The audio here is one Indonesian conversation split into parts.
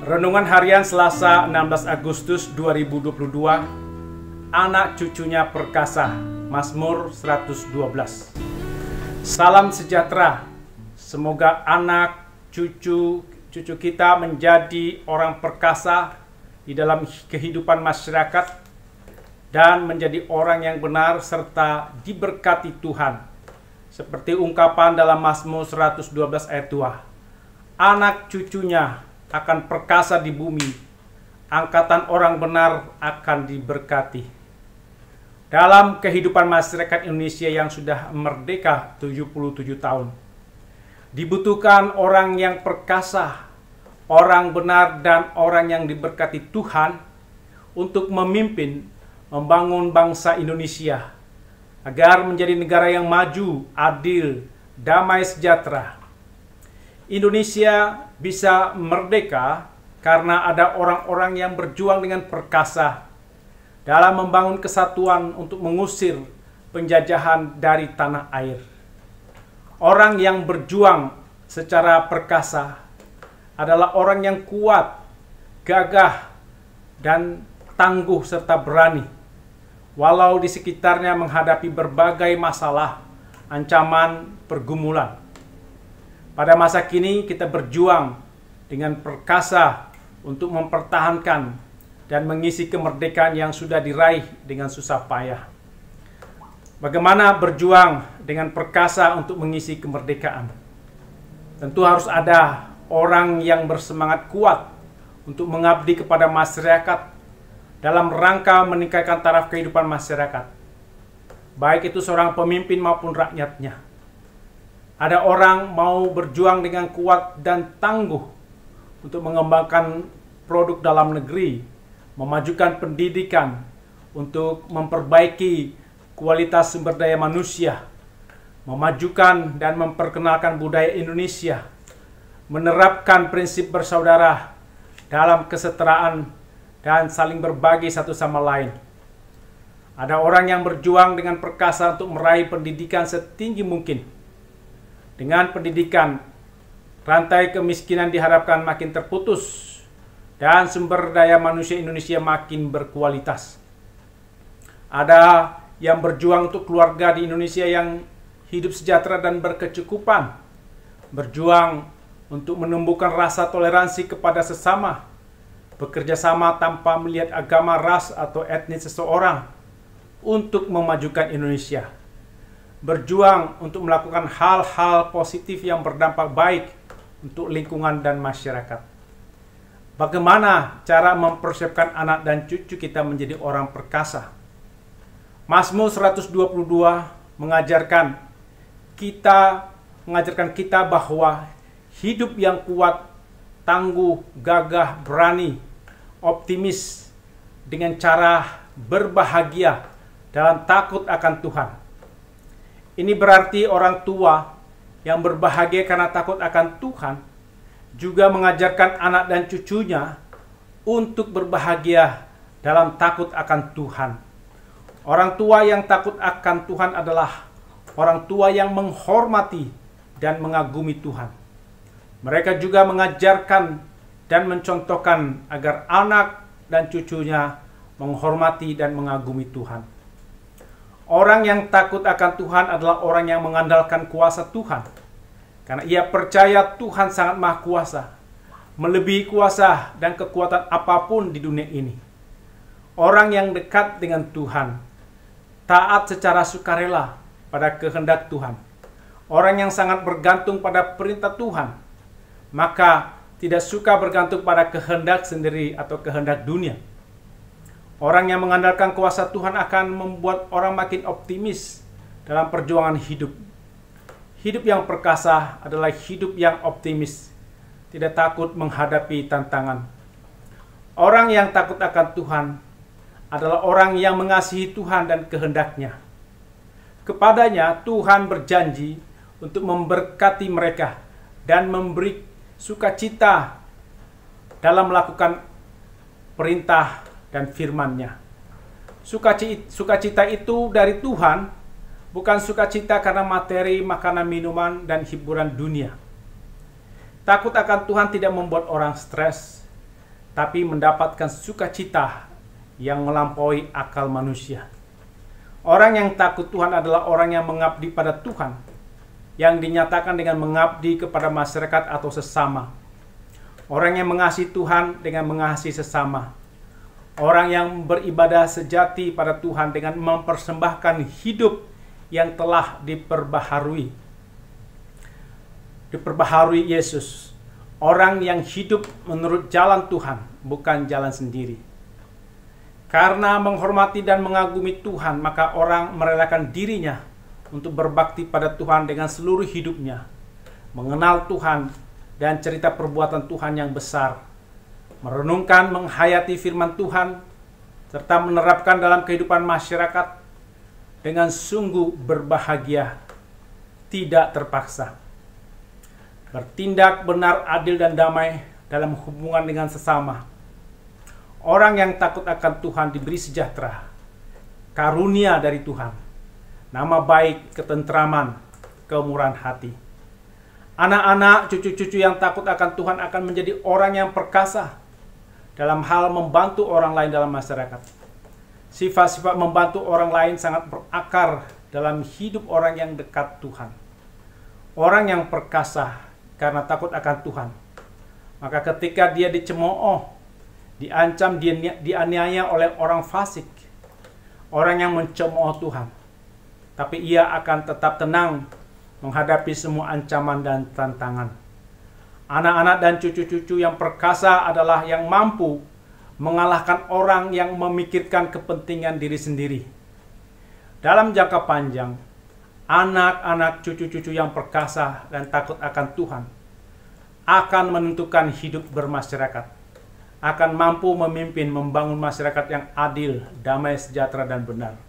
Renungan Harian Selasa 16 Agustus 2022. Anak cucunya perkasa. Mazmur 112. Salam sejahtera. Semoga anak cucu kita menjadi orang perkasa di dalam kehidupan masyarakat dan menjadi orang yang benar serta diberkati Tuhan. Seperti ungkapan dalam Mazmur 112 ayat 2. Anak cucunya akan perkasa di bumi, angkatan orang benar akan diberkati. Dalam kehidupan masyarakat Indonesia yang sudah merdeka 77 tahun, dibutuhkan orang yang perkasa, orang benar dan orang yang diberkati Tuhan untuk memimpin, membangun bangsa Indonesia agar menjadi negara yang maju, adil, damai sejahtera. Indonesia bisa merdeka karena ada orang-orang yang berjuang dengan perkasa dalam membangun kesatuan untuk mengusir penjajahan dari tanah air. Orang yang berjuang secara perkasa adalah orang yang kuat, gagah, dan tangguh serta berani, walau di sekitarnya menghadapi berbagai masalah, ancaman, pergumulan. Pada masa kini kita berjuang dengan perkasa untuk mempertahankan dan mengisi kemerdekaan yang sudah diraih dengan susah payah. Bagaimana berjuang dengan perkasa untuk mengisi kemerdekaan? Tentu harus ada orang yang bersemangat kuat untuk mengabdi kepada masyarakat dalam rangka meningkatkan taraf kehidupan masyarakat, baik itu seorang pemimpin maupun rakyatnya. Ada orang mau berjuang dengan kuat dan tangguh untuk mengembangkan produk dalam negeri, memajukan pendidikan, untuk memperbaiki kualitas sumber daya manusia, memajukan dan memperkenalkan budaya Indonesia, menerapkan prinsip bersaudara dalam kesetaraan dan saling berbagi satu sama lain. Ada orang yang berjuang dengan perkasa untuk meraih pendidikan setinggi mungkin. Dengan pendidikan, rantai kemiskinan diharapkan makin terputus dan sumber daya manusia Indonesia makin berkualitas. Ada yang berjuang untuk keluarga di Indonesia yang hidup sejahtera dan berkecukupan, berjuang untuk menumbuhkan rasa toleransi kepada sesama, bekerja sama tanpa melihat agama, ras, atau etnis seseorang untuk memajukan Indonesia. Berjuang untuk melakukan hal-hal positif yang berdampak baik untuk lingkungan dan masyarakat. Bagaimana cara mempersiapkan anak dan cucu kita menjadi orang perkasa? Mazmur 122 mengajarkan kita bahwa hidup yang kuat, tangguh, gagah, berani, optimis dengan cara berbahagia dalam takut akan Tuhan. Ini berarti orang tua yang berbahagia karena takut akan Tuhan juga mengajarkan anak dan cucunya untuk berbahagia dalam takut akan Tuhan. Orang tua yang takut akan Tuhan adalah orang tua yang menghormati dan mengagumi Tuhan. Mereka juga mengajarkan dan mencontohkan agar anak dan cucunya menghormati dan mengagumi Tuhan. Orang yang takut akan Tuhan adalah orang yang mengandalkan kuasa Tuhan. Karena ia percaya Tuhan sangat maha kuasa, melebihi kuasa dan kekuatan apapun di dunia ini. Orang yang dekat dengan Tuhan, taat secara sukarela pada kehendak Tuhan. Orang yang sangat bergantung pada perintah Tuhan, maka tidak suka bergantung pada kehendak sendiri atau kehendak dunia. Orang yang mengandalkan kuasa Tuhan akan membuat orang makin optimis dalam perjuangan hidup. Hidup yang perkasa adalah hidup yang optimis, tidak takut menghadapi tantangan. Orang yang takut akan Tuhan adalah orang yang mengasihi Tuhan dan kehendaknya. Kepadanya Tuhan berjanji untuk memberkati mereka dan memberi sukacita dalam melakukan perintah dan firman-Nya. Sukacita itu dari Tuhan, bukan sukacita karena materi, makanan, minuman, dan hiburan dunia. Takut akan Tuhan tidak membuat orang stres, tapi mendapatkan sukacita yang melampaui akal manusia. Orang yang takut Tuhan adalah orang yang mengabdi pada Tuhan, yang dinyatakan dengan mengabdi kepada masyarakat atau sesama. Orang yang mengasihi Tuhan dengan mengasihi sesama. Orang yang beribadah sejati pada Tuhan dengan mempersembahkan hidup yang telah diperbaharui Yesus. Orang yang hidup menurut jalan Tuhan, bukan jalan sendiri. Karena menghormati dan mengagumi Tuhan, maka orang merelakan dirinya untuk berbakti pada Tuhan dengan seluruh hidupnya, mengenal Tuhan dan cerita perbuatan Tuhan yang besar, merenungkan, menghayati firman Tuhan, serta menerapkan dalam kehidupan masyarakat dengan sungguh berbahagia, tidak terpaksa. Bertindak benar, adil, dan damai dalam hubungan dengan sesama. Orang yang takut akan Tuhan diberi sejahtera, karunia dari Tuhan, nama baik, ketentraman, kemurahan hati. Anak-anak, cucu-cucu yang takut akan Tuhan akan menjadi orang yang perkasa dalam hal membantu orang lain dalam masyarakat. Sifat-sifat membantu orang lain sangat berakar dalam hidup orang yang dekat Tuhan. Orang yang perkasa karena takut akan Tuhan, maka ketika dia dicemooh, diancam, dianiaya oleh orang fasik, orang yang mencemooh Tuhan, tapi ia akan tetap tenang menghadapi semua ancaman dan tantangan. Anak-anak dan cucu-cucu yang perkasa adalah yang mampu mengalahkan orang yang memikirkan kepentingan diri sendiri. Dalam jangka panjang, anak-anak cucu-cucu yang perkasa dan takut akan Tuhan akan menentukan hidup bermasyarakat, akan mampu memimpin membangun masyarakat yang adil, damai, sejahtera, dan benar.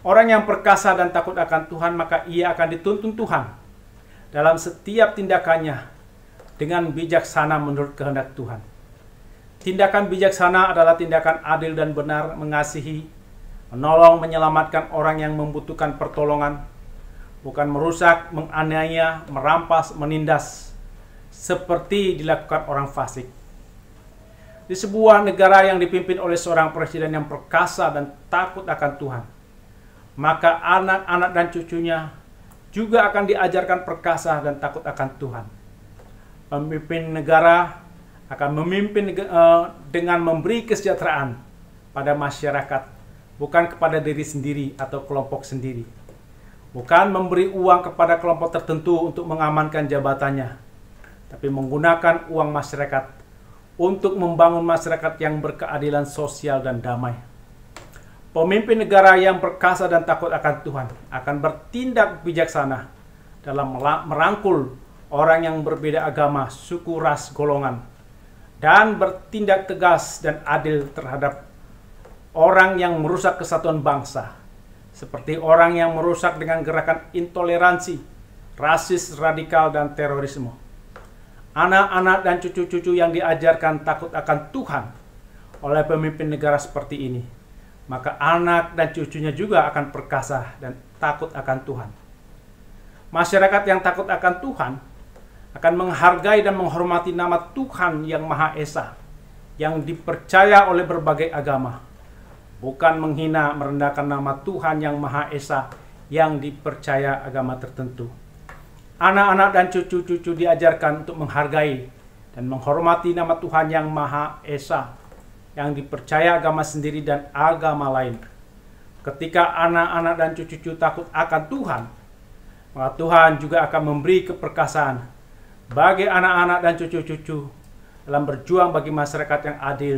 Orang yang perkasa dan takut akan Tuhan, maka ia akan dituntun Tuhan dalam setiap tindakannya dengan bijaksana menurut kehendak Tuhan. Tindakan bijaksana adalah tindakan adil dan benar, mengasihi, menolong, menyelamatkan orang yang membutuhkan pertolongan, bukan merusak, menganiaya, merampas, menindas, seperti dilakukan orang fasik. Di sebuah negara yang dipimpin oleh seorang presiden yang perkasa dan takut akan Tuhan, maka anak-anak dan cucunya juga akan diajarkan perkasa dan takut akan Tuhan. Pemimpin negara akan memimpin dengan memberi kesejahteraan pada masyarakat, bukan kepada diri sendiri atau kelompok sendiri. Bukan memberi uang kepada kelompok tertentu untuk mengamankan jabatannya, tapi menggunakan uang masyarakat untuk membangun masyarakat yang berkeadilan sosial dan damai. Pemimpin negara yang perkasa dan takut akan Tuhan akan bertindak bijaksana dalam merangkul orang yang berbeda agama, suku, ras, golongan, dan bertindak tegas dan adil terhadap orang yang merusak kesatuan bangsa, seperti orang yang merusak dengan gerakan intoleransi, rasis, radikal, dan terorisme. Anak-anak dan cucu-cucu yang diajarkan takut akan Tuhan oleh pemimpin negara seperti ini, maka anak dan cucunya juga akan perkasa dan takut akan Tuhan. Masyarakat yang takut akan Tuhan akan menghargai dan menghormati nama Tuhan yang Maha Esa, yang dipercaya oleh berbagai agama, bukan menghina, merendahkan nama Tuhan yang Maha Esa yang dipercaya agama tertentu. Anak-anak dan cucu-cucu diajarkan untuk menghargai dan menghormati nama Tuhan yang Maha Esa, yang dipercaya agama sendiri dan agama lain. Ketika anak-anak dan cucu-cucu takut akan Tuhan, maka Tuhan juga akan memberi keperkasaan bagi anak-anak dan cucu-cucu dalam berjuang bagi masyarakat yang adil,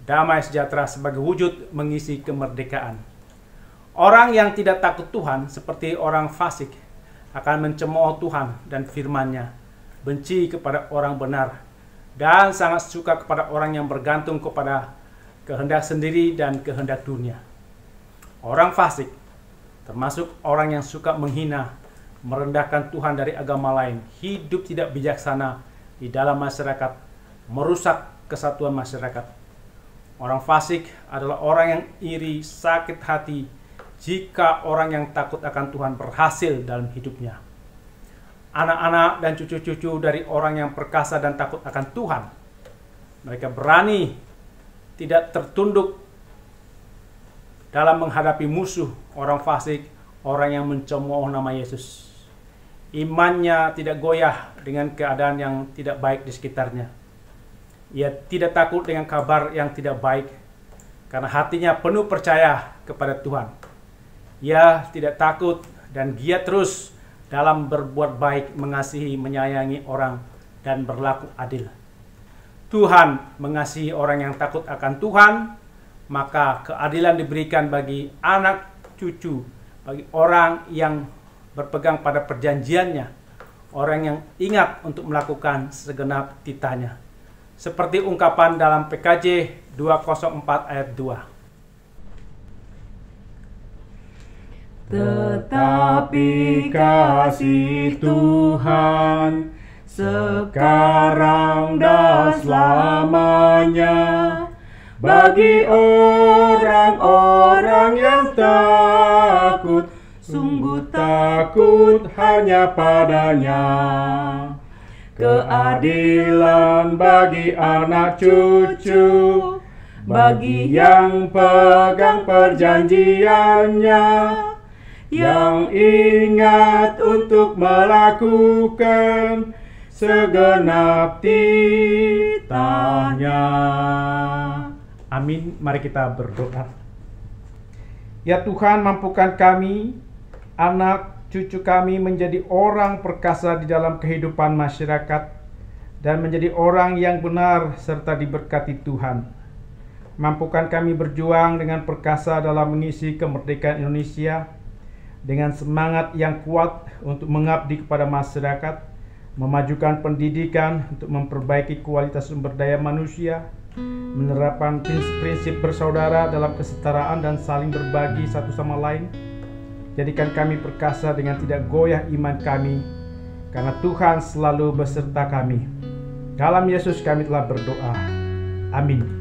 damai, sejahtera sebagai wujud mengisi kemerdekaan. Orang yang tidak takut Tuhan seperti orang fasik akan mencemooh Tuhan dan firman-Nya, benci kepada orang benar, dan sangat suka kepada orang yang bergantung kepada kehendak sendiri dan kehendak dunia. Orang fasik, termasuk orang yang suka menghina, merendahkan Tuhan dari agama lain, hidup tidak bijaksana di dalam masyarakat, merusak kesatuan masyarakat. Orang fasik adalah orang yang iri, sakit hati, jika orang yang takut akan Tuhan berhasil dalam hidupnya. Anak-anak dan cucu-cucu dari orang yang perkasa dan takut akan Tuhan Mereka berani tidak tertunduk dalam menghadapi musuh, orang fasik, orang yang mencemooh nama Yesus. Imannya tidak goyah dengan keadaan yang tidak baik di sekitarnya. Ia tidak takut dengan kabar yang tidak baik, karena hatinya penuh percaya kepada Tuhan. Ia tidak takut dan giat terus dalam berbuat baik, mengasihi, menyayangi orang, dan berlaku adil. Tuhan mengasihi orang yang takut akan Tuhan, maka keadilan diberikan bagi anak cucu, bagi orang yang berpegang pada perjanjiannya, orang yang ingat untuk melakukan segenap titahnya. Seperti ungkapan dalam PKJ 204 ayat 2. Tetapi kasih Tuhan sekarang dan selamanya bagi orang-orang yang takut, sungguh takut hanya padanya. Keadilan bagi anak cucu, bagi yang pegang perjanjiannya, yang ingat untuk melakukan segenap titahnya. Amin. Mari kita berdoa. Ya Tuhan, mampukan kami, anak cucu kami menjadi orang perkasa di dalam kehidupan masyarakat dan menjadi orang yang benar serta diberkati Tuhan. Mampukan kami berjuang dengan perkasa dalam mengisi kemerdekaan Indonesia dengan semangat yang kuat untuk mengabdi kepada masyarakat, memajukan pendidikan untuk memperbaiki kualitas sumber daya manusia, menerapkan prinsip bersaudara dalam kesetaraan dan saling berbagi satu sama lain. Jadikan kami perkasa dengan tidak goyah iman kami, karena Tuhan selalu beserta kami. Dalam Yesus kami telah berdoa. Amin.